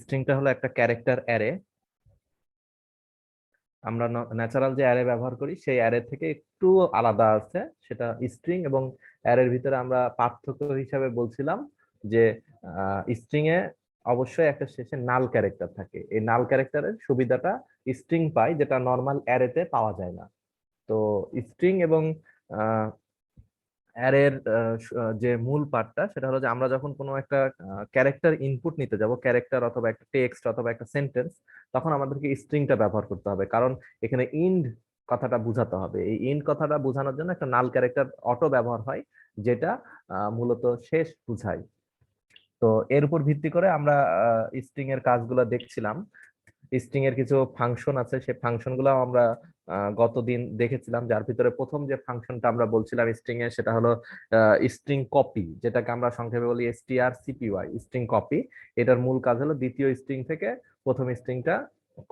স্ট্রিংটা হলো একটা character array. আমরা ন্যাচারাল যে অ্যারে ব্যবহার করি সেই অ্যারে থেকে একটু আলাদা আছে সেটা স্ট্রিং, এবং অ্যারের ভিতরে আমরা পার্থক্য হিসাবে বলছিলাম যে স্ট্রিং এ অবশ্যই একটা শেষে নাল ক্যারেক্টার থাকে। এই নাল ক্যারেক্টারের সুবিধাটা স্ট্রিং পায়, যেটা নর্মাল অ্যারেতে পাওয়া যায় না। তো স্ট্রিং এবং অ্যারের যে মূল পার্টটা সেটা হলো যে আমরা যখন কোনো একটা ক্যারেক্টার ইনপুট নিতে যাব, ক্যারেক্টার অথবা একটা টেক্সট অথবা একটা সেন্টেন্স, তখন আমাদেরকে স্ট্রিংটা ব্যবহার করতে হবে, কারণ এখানে ইন্ড কথাটা বোঝাতে হবে। এই ইন্ড কথাটা বোঝানোর জন্য একটা নাল ক্যারেক্টার অটো ব্যবহার হয়, যেটা মূলত শেষ বুঝায়। তো এর উপর ভিত্তি করে আমরা স্ট্রিং এর কাজগুলো দেখছিলাম। স্ট্রিং এর কিছু ফাংশন আছে, সেই ফাংশন গুলো আমরা গতদিন দেখেছিলাম, যার ভিতরে প্রথম যে ফাংশনটা আমরা বলছিলাম স্ট্রিং এর সেটা হলো স্ট্রিং কপি, যেটাকে আমরা সংক্ষেপে বলি strcpy, স্ট্রিং কপি। এটার মূল কাজ হলো দ্বিতীয় স্ট্রিং থেকে প্রথম স্ট্রিংটা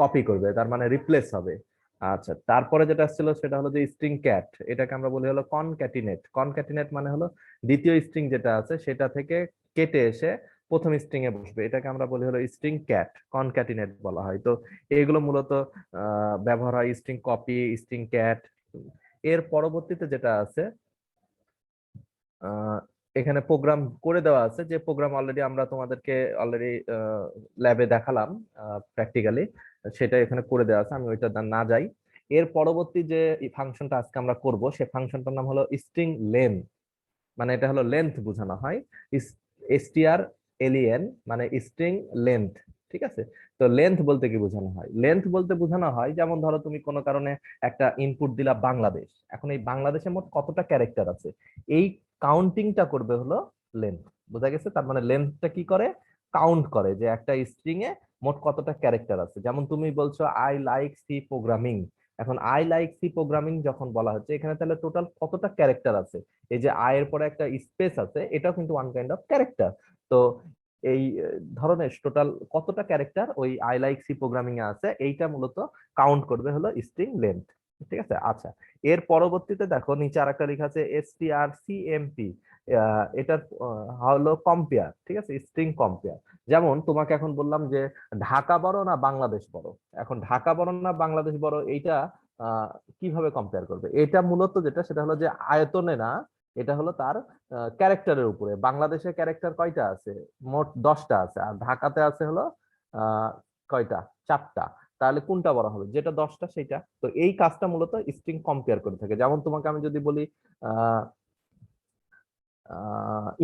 কপি করবে, তার মানে রিপ্লেস হবে। আচ্ছা, তারপরে যেটা ছিল সেটা হলো যে স্ট্রিং ক্যাট, এটাকে আমরা বলি হলো কনক্যাটিনেট। কনক্যাটিনেট মানে হলো দ্বিতীয় স্ট্রিং যেটা আছে সেটা থেকে কেটে এসে প্রথম স্ট্রিং এ বসবে, এটাকে আমরা বলি হলো স্ট্রিং ক্যাট, কনক্যাটিনেট বলা হয়। তো এগুলো মূলত ব্যবহার হয় স্ট্রিং কপি, স্ট্রিং ক্যাট। এর পরবর্তীতে যেটা আছে, আহ, এখানে প্রোগ্রাম করে দেওয়া আছে, যে প্রোগ্রাম অলরেডি আমরা তোমাদেরকে অলরেডি ল্যাবে দেখালাম প্র্যাকটিক্যালি, সেটা এখানে করে দেওয়া আছে, আমি ওইটা না যাই। এর পরবর্তী যে ফাংশনটা আজকে আমরা করব সেই ফাংশনটার নাম হলো স্ট্রিং লেন, মানে এটা হলো লেন্থ বোঝানো হয়। strlen মানে স্ট্রিং লেন্থ, ঠিক আছে। তো লেন্থ বলতে কি বোঝানো হয়? লেন্থ বলতে বোঝানো হয়, যেমন ধরো তুমি কোনো কারণে একটা ইনপুট দিলা বাংলাদেশ, এখন এই বাংলাদেশে মোট কতটা ক্যারেক্টার আছে, এই কাউন্টিংটা করবে হলো লেন্থ। বোঝা গেছে? তার মানে লেন্থটা কি করে? কাউন্ট করে যে একটা স্ট্রিং এ মোট কতটা ক্যারেক্টার আছে। যেমন তুমি বলছো আই লাইক সি প্রোগ্রামিং, এখন আই লাইক সি প্রোগ্রামিং যখন বলা হচ্ছে, এখানে তাহলে টোটাল কতটা ক্যারেক্টার আছে? এই যে আই এর পরে একটা স্পেস আছে, এটাও কিন্তু ওয়ান কাইন্ড অফ ক্যারেক্টার। তো এই ধরনের টোটাল কতটা ক্যারেক্টার ওই আই লাইক সি প্রোগ্রামিং এ আছে, এইটা মূলত কাউন্ট করবে হলো স্ট্রিং লেন্থ। ঠিক আছে। আচ্ছা, এর পরবর্তীতে দেখো নিচে আরেকটা লেখা আছে strcmp। এটার হলো কম্পেয়ার, ঠিক আছে, স্ট্রিং কম্পেয়ার। যেমন তোমাকে এখন বললাম যে ঢাকা বড় না বাংলাদেশ বড়, এখন ঢাকা বড় না বাংলাদেশ বড়, এইটা আহ, কিভাবে কম্পেয়ার করবে? এটা মূলত যেটা সেটা হলো যে আয়তনে না, এটা হলো তার ক্যারেক্টারের উপরে। বাংলাদেশের ক্যারেক্টার কয়টা আছে? মোট 10টা আছে, আর ঢাকাতে আছে হলো আহ কয়টা? 4টা। তাহলে কোনটা বড় হবে? যেটা 10টা সেটা। তো এই কাজটা মূলত স্ট্রিং কম্পেয়ার করে থাকে। যেমন তোমাকে আমি যদি বলি আহ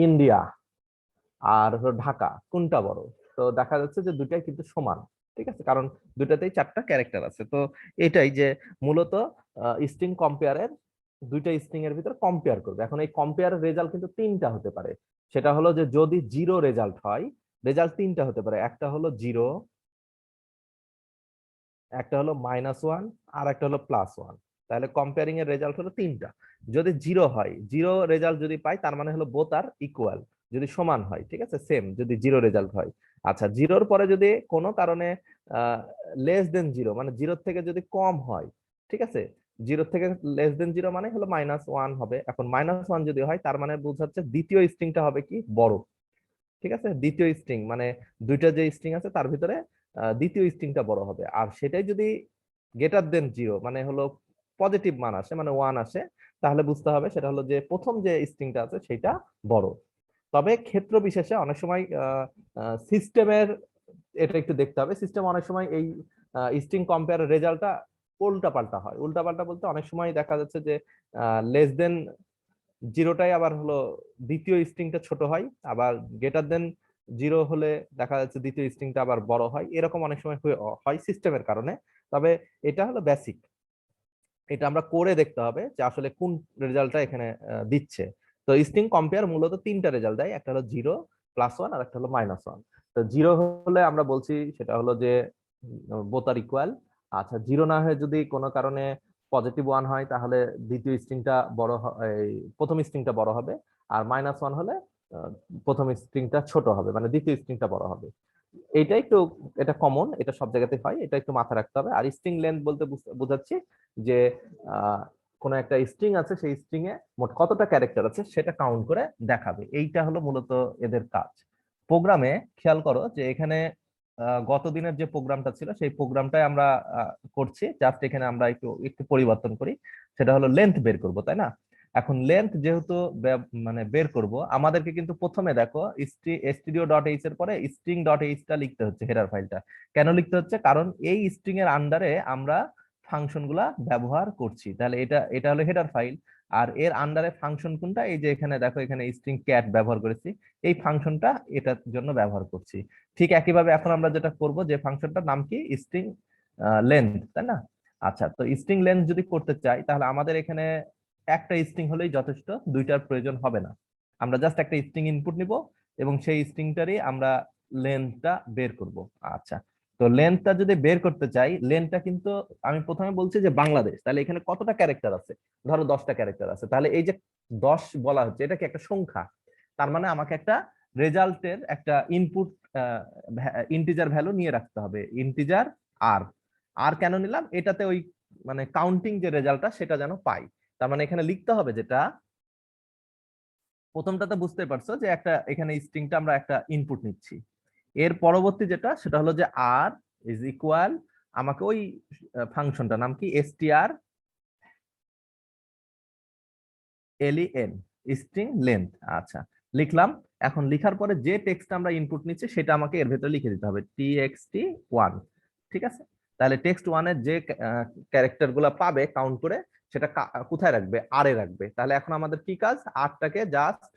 ইন্ডিয়া আর হলো ঢাকা, কোনটা বড়? তো দেখা যাচ্ছে যে দুটাই কিন্তু সমান, ঠিক আছে, কারণ দুটাতেই 4টা ক্যারেক্টার আছে। তো এটাই যে মূলত স্ট্রিং কম্পেয়ারের দুইটা স্ট্রিং এর ভিতর কম্পেয়ার করবে। এখন এই কম্পেয়ারের রেজাল্ট কিন্তু তিনটা হতে পারে। সেটা হলো যে যদি জিরো রেজাল্ট হয়, রেজাল্ট তিনটা হতে পারে, একটা হলো জিরো, একটা হলো -1, আর একটা হলো +1। তাহলে কম্পেয়ারিং এর রেজাল্ট হলো তিনটা। যদি জিরো হয়, জিরো রেজাল্ট যদি পাই, তার মানে হলো বোথ আর ইকুয়াল, যদি সমান হয়, ঠিক আছে, সেম যদি জিরো রেজাল্ট হয়। আচ্ছা, জিরোর পরে যদি কোনো কারণে লেস দেন জিরো, মানে জিরোর থেকে যদি কম হয়, ঠিক আছে, জিরো থেকে লেস দেন জিরো মানে হলো -1 হবে। এখন -1 যদি হয়, তার মানে বোঝাচ্ছে দ্বিতীয় স্ট্রিংটা হবে কি? বড়। ঠিক আছে, দ্বিতীয় স্ট্রিং মানে দুইটা যে স্ট্রিং আছে তার ভিতরে দ্বিতীয় স্ট্রিংটা বড় হবে। আর সেটাই যদি গ্রেটার দেন জিরো মানে হলো পজিটিভ মান আসে, মানে 1 আসে, তাহলে বুঝতে হবে সেটা হলো যে প্রথম যে স্ট্রিংটা আছে সেটা বড়। তবে ক্ষেত্র বিশেষে অনেক সময় সিস্টেমের এটা একটু দেখতে হবে। সিস্টেম অনেক সময় এই স্ট্রিং কম্পেয়ার রেজাল্টটা উল্টা পাল্টা হয়। উল্টা পাল্টা বলতে অনেক সময় দেখা যাচ্ছে যে লেস দেন জিরোটাই আবার হলো দ্বিতীয় স্ট্রিংটা ছোট হয়, আবার গ্রেটার দেন জিরো হলে দেখা যাচ্ছে দ্বিতীয় স্ট্রিংটা আবার বড় হয়। এরকম অনেক সময় হয় সিস্টেমের কারণে। তবে এটা হলো বেসিক, এটা আমরা করে দেখতে হবে যে আসলে কোন রেজাল্টটা এখানে দিচ্ছে। তো স্ট্রিং কম্পেয়ার মূলত তিনটা রেজাল্ট দেয়, একটা হলো জিরো, +1, আর একটা হলো -1। তো জিরো হলে আমরা বলছি সেটা হলো যে বোথ আর ইকুয়াল। আচ্ছা, জিরো না হয়ে যদি কোনো কারণে +1 হয়, তাহলে দ্বিতীয় স্ট্রিংটা বড় এই প্রথম স্ট্রিংটা বড় হবে। আর -1 হলে আহ, প্রথম স্ট্রিংটা ছোট হবে, মানে দ্বিতীয় স্ট্রিংটা বড় হবে। এটা একটু, এটা কমন, এটা সব জায়গাতে হয়, এটা একটু মাথায় রাখতে হবে। আর স্ট্রিং লেন্থ বলতে বোঝাচ্ছি যে কোন একটা স্ট্রিং আছে, সেই স্ট্রিং এ মোট কতটা ক্যারেক্টার আছে সেটা কাউন্ট করে দেখাবে। এইটা হলো মূলত এদের কাজ। প্রোগ্রামে খেয়াল করো যে এখানে গত দিনের যে প্রোগ্রামটা ছিল সেই প্রোগ্রামটাই আমরা করছি, জাস্ট এখানে আমরা একটু একটু পরিবর্তন করি, সেটা হলো লেন্থ বের করব, তাই না? এখন লেন্থ যেহেতু মানে বের করব, আমাদেরকে কিন্তু প্রথমে দেখো stdio.h এর পরে string.h টা লিখতে হচ্ছে, হেডার ফাইলটা। কেন লিখতে হচ্ছে? কারণ এই স্ট্রিং এর আন্ডারে আমরা ফাংশন গুলা ব্যবহার করছি, তাহলে এটা এটা হলো হেডার ফাইল। আর এর আন্ডারে ফাংশন কোনটা? এই যে এখানে দেখো, এখানে স্ট্রিং ক্যাট ব্যবহার করেছি, এই ফাংশনটা এটার জন্য ব্যবহার করছি। ঠিক একইভাবে এখন আমরা যেটা করব, যে ফাংশনটার নাম কি? স্ট্রিং লেন্থ, তাই না? আচ্ছা, তো স্ট্রিং লেন্থ যদি করতে চাই, তাহলে আমাদের এখানে একটা স্ট্রিং হলেই যথেষ্ট, দুইটার প্রয়োজন হবে না। আমরা জাস্ট একটা স্ট্রিং ইনপুট নিব এবং সেই স্ট্রিংটারই আমরা লেন্থটা বের করব। আচ্ছা, তো লেন্থটা যদি বের করতে চাই, লেন্থটা কিন্তু আমি প্রথমে বলছি যে বাংলাদেশ, তাহলে এখানে কতটা ক্যারেক্টার আছে? ধরো 10টা ক্যারেক্টার আছে, তাহলে এই যে 10 বলা হচ্ছে, এটা কি একটা সংখ্যা? তার মানে আমাকে একটা রেজাল্টের একটা ইনপুট ইন্টিজার ভ্যালু নিয়ে রাখতে হবে, ইন্টিজার আর। আর কেন নিলাম? এটাতে ওই মানে কাউন্টিং যে রেজাল্টটা সেটা যেন পাই। তার মানে এখানে লিখতে হবে যেটা, প্রথমটাতে বুঝতে পারছো যে একটা এখানে স্ট্রিংটা আমরা একটা ইনপুট নিচ্ছি, এর পরবর্তী যেটা সেটা হলো যে আর ইজ ইকুয়াল, আমাকে ওই ফাংশনটা নাম কি? str len, string length. আচ্ছা, লিখলাম। এখন লিখার পরে যে টেক্সট আমরা ইনপুট নিচ্ছি সেটা আমাকে এর ভেতরে লিখে দিতে হবে, txt1। ঠিক আছে, তাহলে টেক্সট ওয়ানের যে ক্যারেক্টার গুলা পাবে কাউন্ট করে, সেটা কোথায় রাখবে? আর এ রাখবে। তাহলে এখন আমাদের কি কাজ? আরটাকে জাস্ট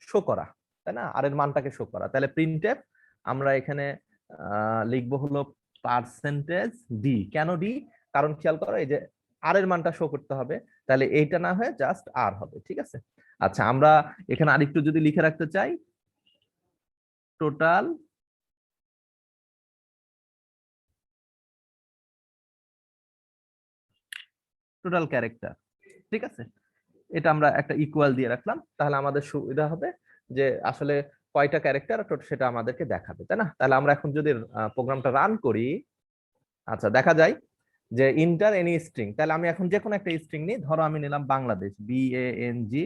শো করা, তাই না? আর এর মানটাকে শো করা। তাহলে প্রিন্টএফ আমরা এখানে লিখবো হলো পার্সেন্টেজ ডি। কেন ডি? কারণ খেয়াল করো, এই যে আর এর মানটা শো করতে হবে, তাহলে এইটা না হয়ে জাস্ট আর হবে। ঠিক আছে, আচ্ছা, আমরা এখানে আরেকটু যদি লিখে রাখতে চাই, টোটাল টোটাল ক্যারেক্টার। ঠিক আছে, এটা আমরা একটা ইকুয়াল দিয়ে রাখলাম, তাহলে আমাদের সুবিধা হবে যে আসলে কয়টা ক্যারেক্টার সেটা আমাদেরকে দেখাবে, তাই না? তাহলে আমরা এখন যদি প্রোগ্রামটা রান করি, আচ্ছা, দেখা যায় যে ইন্টার এনি স্ট্রিং। তাহলে আমি এখন যে কোনো একটা স্ট্রিং নিই, ধরো আমি নিলাম বাংলাদেশ, BANGLADSH,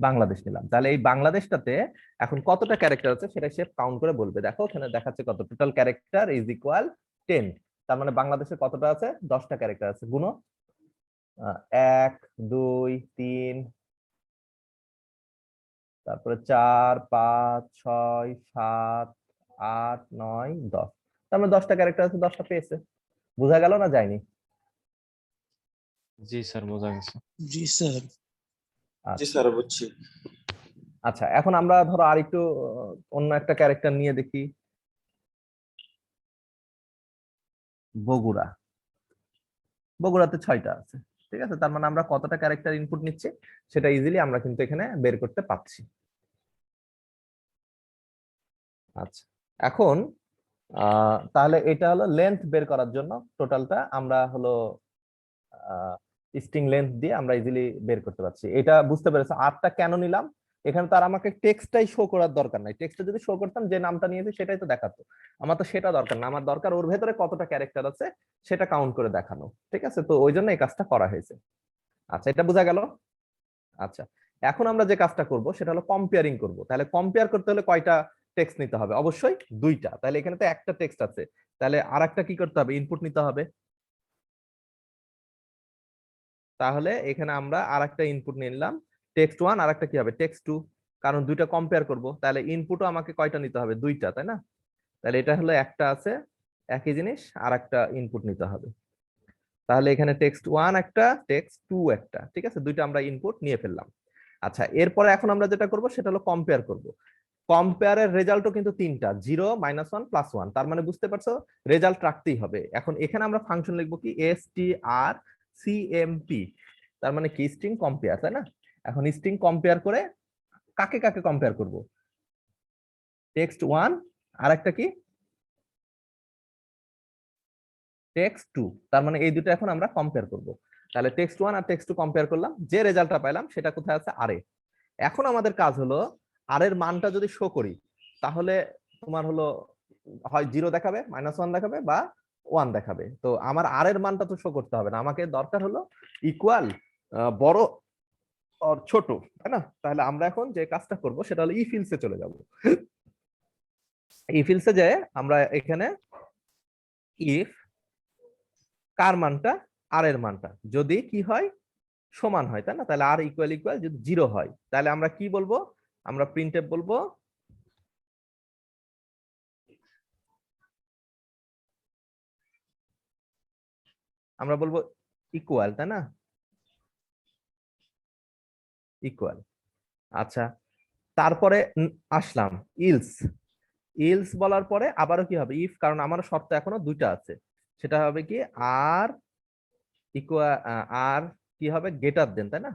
বাংলাদেশ নিলাম। তাহলে এই বাংলাদেশটাতে এখন কতটা ক্যারেক্টার আছে সেটা সে কাউন্ট করে বলবে। দেখো এখানে দেখাচ্ছে কত, টোটাল ক্যারেক্টার ইজ ইকুয়াল 10। তার মানে বাংলাদেশে কতটা আছে? 10টা ক্যারেক্টার আছে। গুণ 1 2 3, তারপরে 4 5 6 7 8 9 10। তার মানে 10টা ক্যারেক্টার আছে, 10টা পেয়েছে। বোঝা গেল না যায়নি? জি স্যার, বোঝা গেছে। জি স্যার। আচ্ছা। জি স্যার, বুঝছি। আচ্ছা, এখন আমরা ধরো আরেকটু অন্য একটা ক্যারেক্টার নিয়ে দেখি, বগুড়া। বগুড়াতে 6টা আছে। ঠিক আছে, তার মানে আমরা কতটা ক্যারেক্টার ইনপুট নিচ্ছি সেটা ইজিলি আমরা কিন্তু এখানে বের করতে পারছি। আচ্ছা, এখন তাহলে এটা হলো লেন্থ বের করার জন্য, টোটালটা আমরা হলো স্ট্রিং লেন্থ দিয়ে আমরা ইজিলি বের করতে পারছি। এটা বুঝতে পেরেছো? আরটা কেন নিলাম? এখানে তার আমাকে টেক্সটটাই শো করার দরকার নাই। টেক্সটে যদি শো করতাম, যে নামটা নিয়েছি সেটাই তো দেখাতো। আমার তো সেটা দরকার না, আমার দরকার ওর ভেতরে কতটা ক্যারেক্টার আছে সেটা কাউন্ট করে দেখানো। ঠিক আছে, তো ওই জন্য এই কাজটা করা হয়েছে। আচ্ছা, এটা বোঝা গেল? আচ্ছা, এখন আমরা যে কাজটা করব সেটা হলো কম্পেয়ারিং করব। তাহলে কম্পেয়ার করতে হলে কয়টা টেক্সট নিতে হবে? অবশ্যই 2টা। তাহলে এখানে তো একটা টেক্সট আছে, তাহলে আরেকটা কি করতে হবে? ইনপুট নিতে হবে। তাহলে এখানে আমরা আরেকটা ইনপুট নিয়ে নিলাম, টেক্সট 1, আর একটা কি হবে? টেক্সট 2। কারণ দুইটা কম্পেয়ার করব, তাহলে ইনপুটও আমাকে কয়টা নিতে হবে? 2টা, তাই না? তাহলে এটা হলো একটা আছে, একই জিনিস, আর একটা ইনপুট নিতে হবে। তাহলে এখানে টেক্সট 1 একটা, টেক্সট 2 একটা। ঠিক আছে, দুইটা আমরা ইনপুট নিয়ে ফেললাম। আচ্ছা, এরপরে এখন আমরা যেটা করব সেটা হলো কম্পেয়ার করব। কম্পেয়ারের রেজাল্টও কিন্তু 3টা, 0 -1 +1। তার মানে বুঝতে পারছো, রেজাল্ট রাখতেই হবে। এখন এখানে আমরা ফাংশন লিখবো কি? strcmp। তার মানে কি? স্ট্রিং কম্পেয়ার, তাই না? এখন স্ট্রিং কম্পেয়ার করে কাকে কাকে কম্পেয়ার করব? টেক্সট 1 আর একটা কি? টেক্সট 2। তার মানে এই দুটো এখন আমরা কম্পেয়ার করব। তাহলে টেক্সট 1 আর টেক্সট 2 কম্পেয়ার করলাম, যে রেজাল্টটা পেলাম সেটা কোথায় আছে? আরে। এখন আমাদের কাজ হলো আর এর মানটা যদি শো করি, তাহলে তোমার হলো হয় 0 দেখাবে, -1 দেখাবে, বা 1 দেখাবে। তো আমার আর এর মানটা তো শো করতে হবে না, আমাকে দরকার হলো ইকুয়াল, বড় আর ছোট, তাই না? তাহলে আমরা এখন যে কাজটা করব সেটা হলো ই ফিল্ডসে চলে যাব। ইফ এলসে যে আমরা এখানে ইফ কার মানটা আর এর মানটা যদি কি হয় সমান হয়, তাই না? তাহলে আর ইকুয়াল ইকুয়াল যদি 0 হয় তাহলে আমরা কি বলবো? আমরা প্রিন্টএফ বলবো আমরা বলবো ইকুয়াল, তাই না? ইকুয়াল। আচ্ছা, তারপরে আসলাম ইলস। ইলস বলার পরে আবারও কি হবে? ইফ, কারণ আমার শর্ত এখনো দুইটা আছে, সেটা হবে কি আর ইকুয়াল আর কি হবে গ্রেটার দেন, তাই না?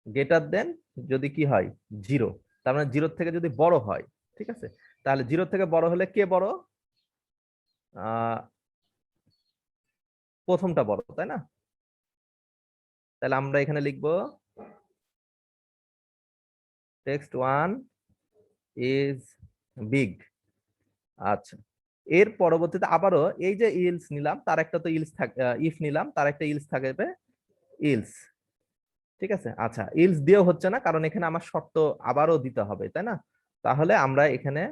গ্রেটার দেন যদি কি হয় 0, তার মানে 0 থেকে যদি বড় হয়, ঠিক আছে? তাহলে 0 থেকে বড় হলে কে বড়? আহ প্রথমটা বড়, তাই না? তাহলে আমরা এখানে লিখবো টেক্সট 1 ইজ বিগ। আচ্ছা, এর পরবর্তীতে আবারও এই যে ইলস নিলাম তার একটা তো ইলস থাকে, ইফ নিলাম তার একটা ইলস থাকবে ইলস, ঠিক আছে? আচ্ছা, ইলস দিয়েও হচ্ছে না কারণ এখানে আমার শর্ত আবারও দিতে হবে, তাই না? তাহলে আমরা এখানে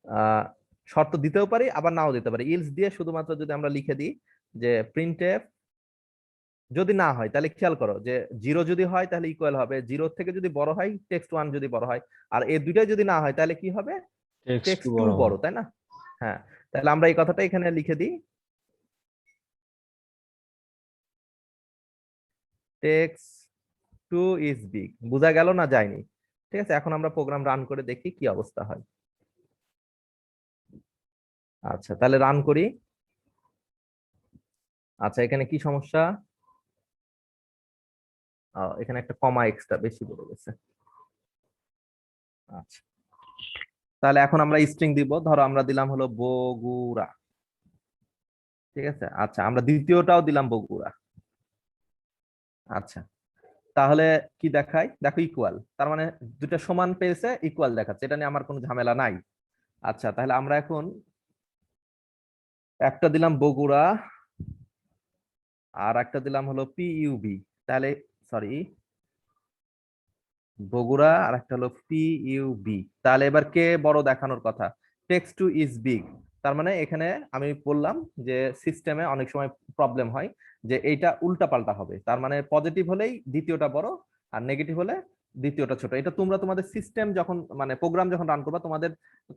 আহ শর্ত দিতেও পারি আবার নাও দিতে পারি। ইলস দিয়ে শুধুমাত্র যদি আমরা লিখে দিই যে প্রিন্টএফ যদি না হয় তাহলে খেয়াল করো যে 0 যদি হয় তাহলে ইকুয়াল হবে, 0 থেকে যদি বড় হয় টেক্সট 1 যদি বড় হয়, আর এই দুইটাই যদি না হয় তাহলে কি হবে? টেক্সট টেক্সট 2 বড় বড়, হবে। তাই না? হ্যাঁ, তাহলে আমরা এই কথাটা এখানে লিখে দিই টেক্সট 2 ইজ বিগ। বোঝা গেল না যায়নি? ঠিক আছে, এখন আমরা প্রোগ্রাম রান করে দেখি কি অবস্থা হয়। আচ্ছা, তাহলে রান করি। আচ্ছা, এখানে কি সমস্যা? এখানে একটা কমা এক্সট্রা বেশি পড়ে গেছে। আচ্ছা, তাহলে এখন আমরা স্ট্রিং দিব, ধরো আমরা দিলাম হলো বগুড়া, ঠিক আছে? আচ্ছা, আমরা দ্বিতীয়টাও দিলাম বগুড়া। আচ্ছা, তাহলে কি দেখাই? দেখো ইকুয়াল, তার মানে দুটা সমান পেয়েছে, ইকুয়াল দেখাচ্ছে, এটা নিয়ে আমার কোনো ঝামেলা নাই। আচ্ছা, তাহলে আমরা এখন একটা দিলাম বগুড়া আর একটা দিলাম হলো পিইউবি, তাহলে সরি বগুড়া আর একটা হলো পিইউবি, তাহলে এবার কে বড় দেখানোর কথা? Text to is big. তার মানে এখানে আমি বললাম যে সিস্টেমে অনেক সময় প্রবলেম হয় যে এইটা উল্টা পাল্টা হবে, তার মানে পজিটিভ হলেই দ্বিতীয়টা বড় আর নেগেটিভ হলে দ্বিতীয়টা ছোট। এটা তোমরা তোমাদের সিস্টেম যখন মানে প্রোগ্রাম যখন রান করবা তোমাদের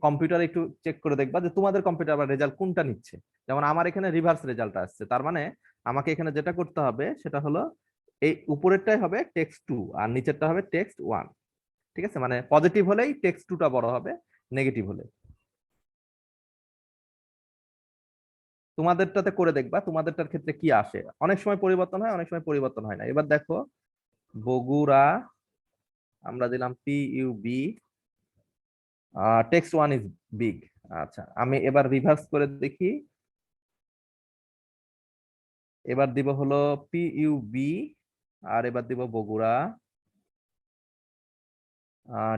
কম্পিউটারে একটু চেক করে দেখবা যে তোমাদের কম্পিউটার বা রেজাল্ট কোনটা নিচ্ছে। যেমন আমার এখানে রিভার্স রেজাল্ট আসছে, তার মানে আমাকে এখানে যেটা করতে হবে সেটা হলো এই উপরেরটাই হবে টেক্সট 2 আর নিচেরটা হবে টেক্সট 1, ঠিক আছে? মানে পজিটিভ হলেই টেক্সট 2টা বড় হবে, নেগেটিভ হলে। তোমাদেরটাতে করে দেখবা তোমাদেরটার ক্ষেত্রে কি আসে, অনেক সময় পরিবর্তন হয় অনেক সময় পরিবর্তন হয় না। এবার দেখো বগুড়া আমরা দিলাম পিইউবি, টেক্সট 1 ইজ বিগ। আচ্ছা, আমি এবার রিভার্স করে দেখি, এবার দিব হলো পিইউবি আর এবার দিব বগুড়া,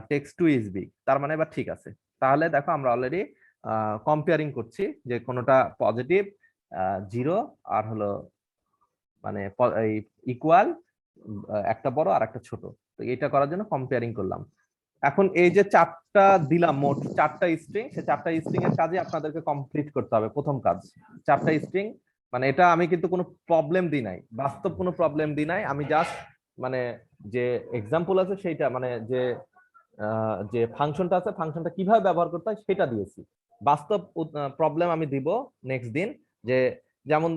টেক্সট 2 ইজ বিগ, তার মানে এবার ঠিক আছে। তাহলে দেখো আমরা অলরেডি কম্পেয়ারিং করছি যে কোনোটা পজিটিভ 0 আর হলো মানে ইকুয়াল একটা বড় আর একটা ছোট। তো এটা করার জন্য কম্পেয়ারিং করলাম। এখন এই যে চারটা দিলাম, মোট চারটা স্ট্রিং, সেই চারটা স্ট্রিং এর কাজে আপনাদেরকে কমপ্লিট করতে হবে। প্রথম কাজ চারটা স্ট্রিং, মানে এটা আমি কিন্তু কোনো প্রবলেম দিই নাই, বাস্তব কোনো প্রবলেম দিই নাই, আমি জাস্ট মানে যে এক্সাম্পল আছে সেইটা মানে যে ফাংশনটা আছে ফাংশনটা কিভাবে ব্যবহার করতে হয় সেটা দিয়েছি। বাস্তব প্রবলেম আমি দিব নেক্সট দিন, যে যেমন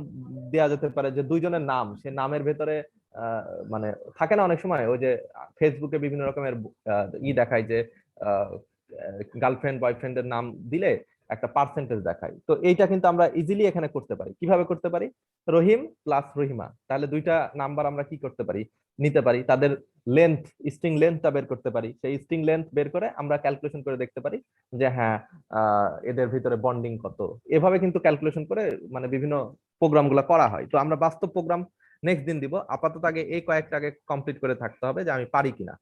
দেয়া যেতে পারে যে দুইজনের নাম, সে নামের ভেতরে আহ, মানে থাকে না অনেক সময় ওই যে ফেসবুকে বিভিন্ন রকমের দেখায় যে গার্লফ্রেন্ড বয়ফ্রেন্ডের নাম দিলে একটা পার্সেন্টেজ দেখায়। তো এইটা কিন্তু আমরা ইজিলি এখানে করতে পারি। কিভাবে করতে পারি? রহিম প্লাস রহিমা, তাহলে দুইটা নাম্বার আমরা কি করতে পারি নিতে পারি, তাদের লেন্থ স্ট্রিং লেন্থটা বের করতে পারি, সেই স্ট্রিং লেন্থ বের করে আমরা ক্যালকুলেশন করে দেখতে পারি যে হ্যাঁ এদের ভিতরে বন্ডিং কত। এভাবে কিন্তু ক্যালকুলেশন করে মানে বিভিন্ন প্রোগ্রাম গুলা করা হয়। তো আমরা বাস্তব প্রোগ্রাম নেক্সট দিন দিব, আপাতত আগে এই কয়েকটা আগে কমপ্লিট করে থাকতে হবে যে আমি পারি কিনা।